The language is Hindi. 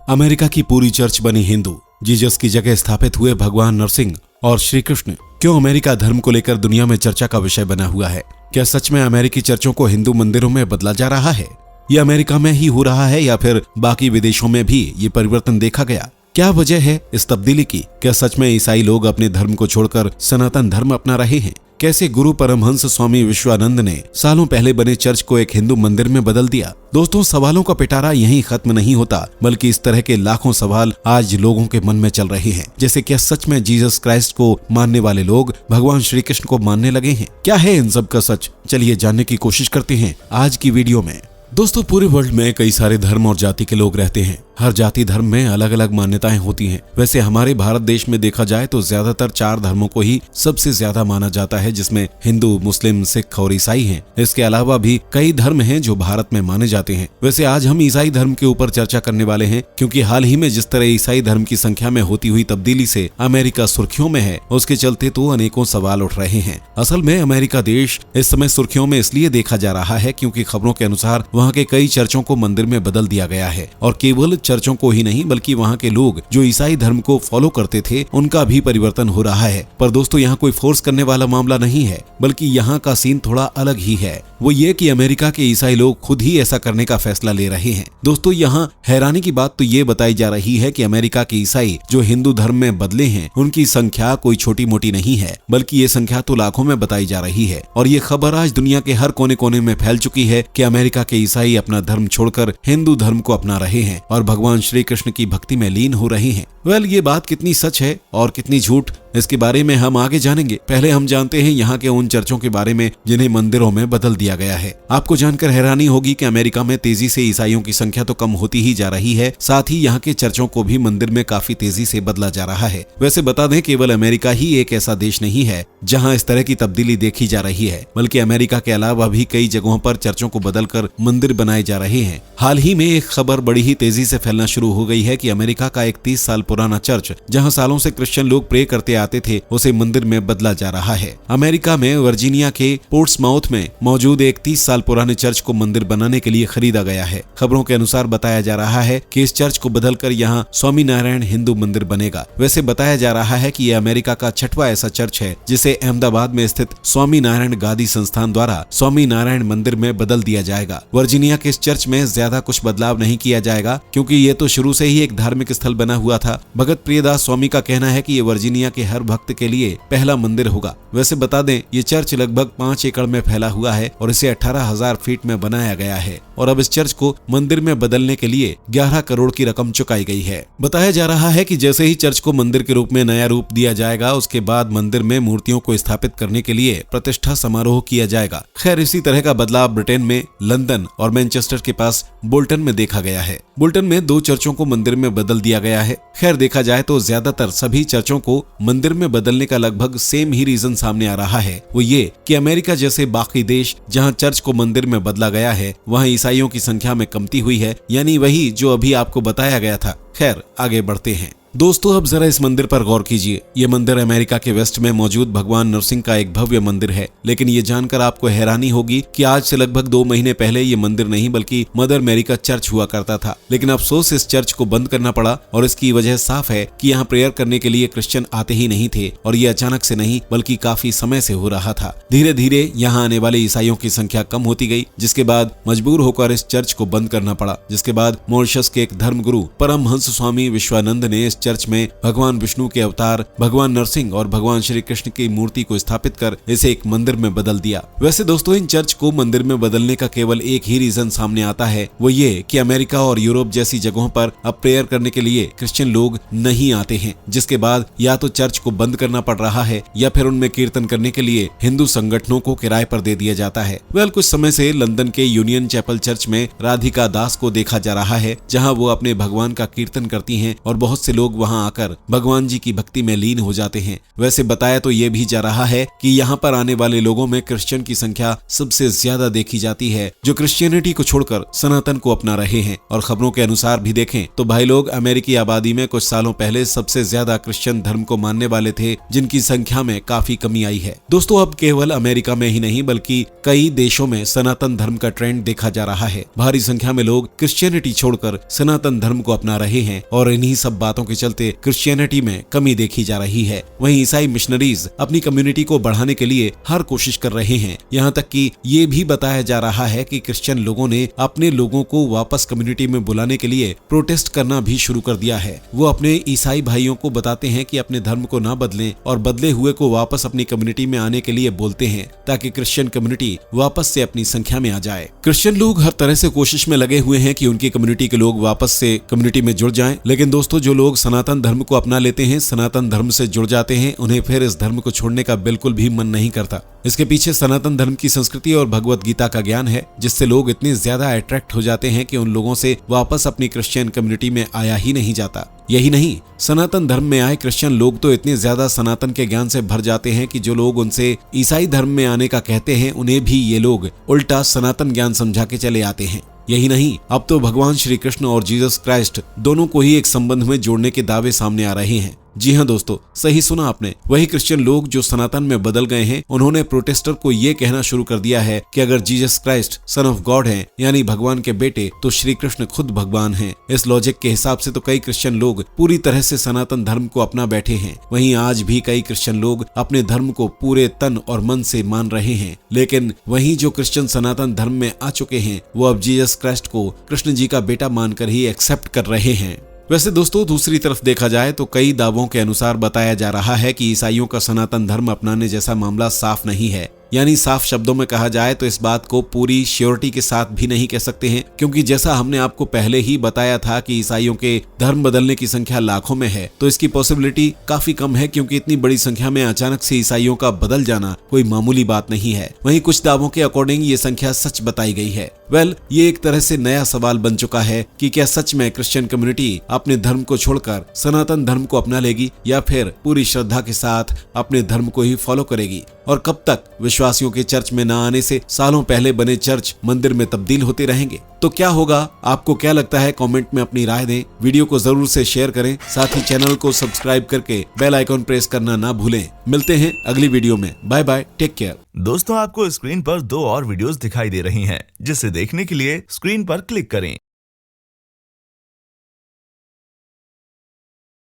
अमेरिका की पूरी चर्च बनी हिंदू, जीसस की जगह स्थापित हुए भगवान नरसिंह और श्री कृष्ण क्यों अमेरिका धर्म को लेकर दुनिया में चर्चा का विषय बना हुआ है। क्या सच में अमेरिकी चर्चों को हिंदू मंदिरों में बदला जा रहा है? ये अमेरिका में ही हो रहा है या फिर बाकी विदेशों में भी ये परिवर्तन देखा गया? क्या वजह है इस तब्दीली की? क्या सच में ईसाई लोग अपने धर्म को छोड़कर सनातन धर्म अपना रहे हैं? कैसे गुरु परमहंस स्वामी विश्वानंद ने सालों पहले बने चर्च को एक हिंदू मंदिर में बदल दिया? दोस्तों, सवालों का पिटारा यहीं खत्म नहीं होता, बल्कि इस तरह के लाखों सवाल आज लोगों के मन में चल रहे हैं। जैसे क्या सच में जीसस क्राइस्ट को मानने वाले लोग भगवान श्री कृष्ण को मानने लगे हैं? क्या है इन सब का सच? चलिए जानने की कोशिश करते हैं आज की वीडियो में। दोस्तों, पूरे वर्ल्ड में कई सारे धर्म और जाति के लोग रहते हैं। हर जाति धर्म में अलग अलग मान्यताएं होती हैं। वैसे हमारे भारत देश में देखा जाए तो ज्यादातर 4 धर्मों को ही सबसे ज्यादा माना जाता है, जिसमें हिंदू, मुस्लिम, सिख और ईसाई हैं। इसके अलावा भी कई धर्म हैं जो भारत में माने जाते हैं। वैसे आज हम ईसाई धर्म के ऊपर चर्चा करने वाले हैं, क्योंकि हाल ही में जिस तरह ईसाई धर्म की संख्या में होती हुई तब्दीली से अमेरिका सुर्खियों में है, उसके चलते तो अनेकों सवाल उठ रहे हैं। असल में अमेरिका देश इस समय सुर्खियों में इसलिए देखा जा रहा है क्योंकि खबरों के अनुसार वहाँ के कई चर्चों को मंदिर में बदल दिया गया है, और केवल चर्चों को ही नहीं बल्कि वहाँ के लोग जो ईसाई धर्म को फॉलो करते थे उनका भी परिवर्तन हो रहा है। पर दोस्तों, यहाँ कोई फोर्स करने वाला मामला नहीं है, बल्कि यहाँ का सीन थोड़ा अलग ही है। वो ये कि अमेरिका के ईसाई लोग खुद ही ऐसा करने का फैसला ले रहे हैं। दोस्तों, यहाँ हैरानी की बात तो ये बताई जा रही है कि अमेरिका के ईसाई जो हिंदू धर्म में बदले हैं उनकी संख्या कोई छोटी मोटी नहीं है, बल्कि ये संख्या तो लाखों में बताई जा रही है। और ये खबर आज दुनिया के हर कोने कोने में फैल चुकी है कि अमेरिका के ईसाई अपना धर्म छोड़कर हिंदू धर्म को अपना रहे हैं और भगवान श्री कृष्ण की भक्ति में लीन हो रहे हैं। ये बात कितनी सच है और कितनी झूठ, इसके बारे में हम आगे जानेंगे। पहले हम जानते हैं यहाँ के उन चर्चों के बारे में जिन्हें मंदिरों में बदल दिया गया है। आपको जानकर हैरानी होगी कि अमेरिका में तेजी से ईसाइयों की संख्या तो कम होती ही जा रही है, साथ ही यहाँ के चर्चों को भी मंदिर में काफी तेजी से बदला जा रहा है। वैसे बता दें, केवल अमेरिका ही एक ऐसा देश नहीं है जहाँ इस तरह की तब्दीली देखी जा रही है, बल्कि अमेरिका के अलावा भी कई जगहों पर चर्चों को बदलकर मंदिर बनाए जा रहे हैं। हाल ही में एक खबर बड़ी ही तेजी से फैलना शुरू हो गई है कि अमेरिका का एक 30 साल पुराना चर्च, जहाँ सालों से क्रिश्चियन लोग प्रे करते आते थे, उसे मंदिर में बदला जा रहा है। अमेरिका में वर्जीनिया के पोर्ट्समाउथ में मौजूद एक 30 साल पुराने चर्च को मंदिर बनाने के लिए खरीदा गया है। खबरों के अनुसार बताया जा रहा है कि इस चर्च को बदलकर यहाँ स्वामीनारायण हिंदू मंदिर बनेगा। वैसे बताया जा रहा है कि यह अमेरिका का 6वां ऐसा चर्च है जिसे अहमदाबाद में स्थित स्वामीनारायण गादी संस्थान द्वारा स्वामीनारायण मंदिर में बदल दिया जाएगा। वर्जीनिया के इस चर्च में ज्यादा कुछ बदलाव नहीं किया जाएगा, क्योंकि ये तो शुरू से ही एक धार्मिक स्थल बना हुआ था। भगत प्रियदास स्वामी का कहना है कि ये वर्जीनिया के हर भक्त के लिए पहला मंदिर होगा। वैसे बता दें, ये चर्च लगभग 5 एकड़ में फैला हुआ है और इसे 18,000 फीट में बनाया गया है, और अब इस चर्च को मंदिर में बदलने के लिए 11 करोड़ की रकम चुकाई गई है। बताया जा रहा है कि जैसे ही चर्च को मंदिर के रूप में नया रूप दिया जाएगा, उसके बाद मंदिर में मूर्तियों को स्थापित करने के लिए प्रतिष्ठा समारोह किया जाएगा। खैर, इसी तरह का बदलाव ब्रिटेन में लंदन और मैनचेस्टर के पास बोल्टन में देखा गया है। बोल्टन में 2 चर्चों को मंदिर में बदल दिया गया है। खैर, देखा जाए तो ज्यादातर सभी चर्चों को मंदिर में बदलने का लगभग सेम ही रीजन सामने आ रहा है। वो ये कि अमेरिका जैसे बाकी देश जहां चर्च को मंदिर में बदला गया है, वहां ईसाइयों की संख्या में कमती हुई है, यानी वही जो अभी आपको बताया गया था। खैर, आगे बढ़ते हैं। दोस्तों, अब जरा इस मंदिर पर गौर कीजिए। ये मंदिर अमेरिका के वेस्ट में मौजूद भगवान नरसिंह का एक भव्य मंदिर है, लेकिन ये जानकर आपको हैरानी होगी कि आज से लगभग 2 महीने पहले ये मंदिर नहीं बल्कि मदर मैरी का चर्च हुआ करता था। लेकिन अफसोस इस चर्च को बंद करना पड़ा, और इसकी वजह साफ है कि यहाँ प्रेयर करने के लिए क्रिश्चियन आते ही नहीं थे, और ये अचानक से नहीं बल्कि काफी समय से हो रहा था। धीरे धीरे यहाँ आने वाले ईसाइयों की संख्या कम होती गई, जिसके बाद मजबूर होकर इस चर्च को बंद करना पड़ा। जिसके बाद मॉरिशस के एक धर्मगुरु परमहंस स्वामी विश्वानंद ने इस चर्च में भगवान विष्णु के अवतार भगवान नरसिंह और भगवान श्री कृष्ण की मूर्ति को स्थापित कर इसे एक मंदिर में बदल दिया। वैसे दोस्तों, इन चर्च को मंदिर में बदलने का केवल एक ही रीजन सामने आता है, वो ये कि अमेरिका और यूरोप जैसी जगहों पर अब प्रेयर करने के लिए क्रिश्चियन लोग नहीं आते हैं, जिसके बाद या तो चर्च को बंद करना पड़ रहा है या फिर उनमें कीर्तन करने के लिए हिंदू संगठनों को किराए पर दे दिया जाता है। कुछ समय से लंदन के यूनियन चैपल चर्च में राधिका दास को देखा जा रहा है, जहाँ वो अपने भगवान का कीर्तन करती है और बहुत से लोग लोग वहां आकर भगवान जी की भक्ति में लीन हो जाते हैं। वैसे बताया तो ये भी जा रहा है कि यहाँ पर आने वाले लोगों में क्रिश्चियन की संख्या सबसे ज्यादा देखी जाती है, जो क्रिश्चियनिटी को छोड़कर सनातन को अपना रहे हैं। और खबरों के अनुसार भी देखें तो भाई लोग, अमेरिकी आबादी में कुछ सालों पहले सबसे ज्यादा क्रिश्चियन धर्म को मानने वाले थे, जिनकी संख्या में काफी कमी आई है। दोस्तों, अब केवल अमेरिका में ही नहीं बल्कि कई देशों में सनातन धर्म का ट्रेंड देखा जा रहा है। भारी संख्या में लोग क्रिश्चियनिटी छोड़कर सनातन धर्म को अपना रहे हैं और इन्हीं सब बातों के चलते क्रिश्चियनिटी में कमी देखी जा रही है। वहीं ईसाई मिशनरीज अपनी कम्युनिटी को बढ़ाने के लिए हर कोशिश कर रहे हैं। यहाँ तक कि ये भी बताया जा रहा है कि क्रिश्चियन लोगों ने अपने लोगों को वापस कम्युनिटी में बुलाने के लिए प्रोटेस्ट करना भी शुरू कर दिया है। वो अपने ईसाई भाइयों को बताते हैं कि अपने धर्म को ना बदलें और बदले हुए को वापस अपनी कम्युनिटी में आने के लिए बोलते हैं, ताकि क्रिश्चियन कम्युनिटी वापस से अपनी संख्या में आ जाए। क्रिश्चियन लोग हर तरह से कोशिश में लगे हुए हैं कि उनकी कम्युनिटी के लोग वापस से कम्युनिटी में जुड़ जाएं। लेकिन दोस्तों, जो लोग सनातन धर्म को अपना लेते हैं, सनातन धर्म से जुड़ जाते हैं, उन्हें फिर इस धर्म को छोड़ने का बिल्कुल भी मन नहीं करता। इसके पीछे सनातन धर्म की संस्कृति और भगवत गीता का ज्ञान है, जिससे लोग इतने ज्यादा अट्रैक्ट हो जाते हैं कि उन लोगों से वापस अपनी क्रिश्चियन कम्युनिटी में आया ही नहीं जाता। यही नहीं, सनातन धर्म में आए क्रिश्चियन लोग तो इतने ज्यादा सनातन के ज्ञान से भर जाते हैं कि जो लोग उनसे ईसाई धर्म में आने का कहते हैं, उन्हें भी ये लोग उल्टा सनातन ज्ञान समझा के चले आते हैं। यही नहीं, अब तो भगवान श्री कृष्ण और जीसस क्राइस्ट दोनों को ही एक संबंध में जोड़ने के दावे सामने आ रहे हैं। जी हाँ दोस्तों, सही सुना आपने। वही क्रिश्चियन लोग जो सनातन में बदल गए हैं, उन्होंने प्रोटेस्टर को ये कहना शुरू कर दिया है कि अगर Jesus Christ son of God हैं, यानी भगवान के बेटे, तो श्री कृष्ण खुद भगवान हैं। इस लॉजिक के हिसाब से तो कई क्रिश्चियन लोग पूरी तरह से सनातन धर्म को अपना बैठे हैं। वहीं आज भी कई क्रिश्चियन लोग अपने धर्म को पूरे तन और मन से मान रहे हैं। लेकिन वहीं जो क्रिश्चियन सनातन धर्म में आ चुके हैं, वो अब जीसस क्राइस्ट को कृष्ण जी का बेटा मानकर ही एक्सेप्ट कर रहे हैं। वैसे दोस्तों, दूसरी तरफ देखा जाए तो कई दावों के अनुसार बताया जा रहा है कि ईसाइयों का सनातन धर्म अपनाने जैसा मामला साफ नहीं है। यानी साफ शब्दों में कहा जाए तो इस बात को पूरी श्योरिटी के साथ भी नहीं कह सकते हैं, क्योंकि जैसा हमने आपको पहले ही बताया था कि ईसाइयों के धर्म बदलने की संख्या लाखों में है, तो इसकी पॉसिबिलिटी काफी कम है, क्योंकि इतनी बड़ी संख्या में अचानक से ईसाइयों का बदल जाना कोई मामूली बात नहीं है। वहीं कुछ दावों के अकॉर्डिंग ये संख्या सच बताई गई है। ये एक तरह से नया सवाल बन चुका है कि क्या सच में क्रिश्चियन कम्युनिटी अपने धर्म को छोड़कर सनातन धर्म को अपना लेगी, या फिर पूरी श्रद्धा के साथ अपने धर्म को ही फॉलो करेगी। और कब तक विश्वासियों के चर्च में न आने से सालों पहले बने चर्च मंदिर में तब्दील होते रहेंगे? तो क्या होगा, आपको क्या लगता है? कमेंट में अपनी राय दें। वीडियो को जरूर से शेयर करें, साथ ही चैनल को सब्सक्राइब करके बेल आइकॉन प्रेस करना ना भूलें। मिलते हैं अगली वीडियो में। Bye bye, take care. दोस्तों, आपको स्क्रीन पर 2 और वीडियोस दिखाई दे रही हैं, जिसे देखने के लिए स्क्रीन पर क्लिक करें।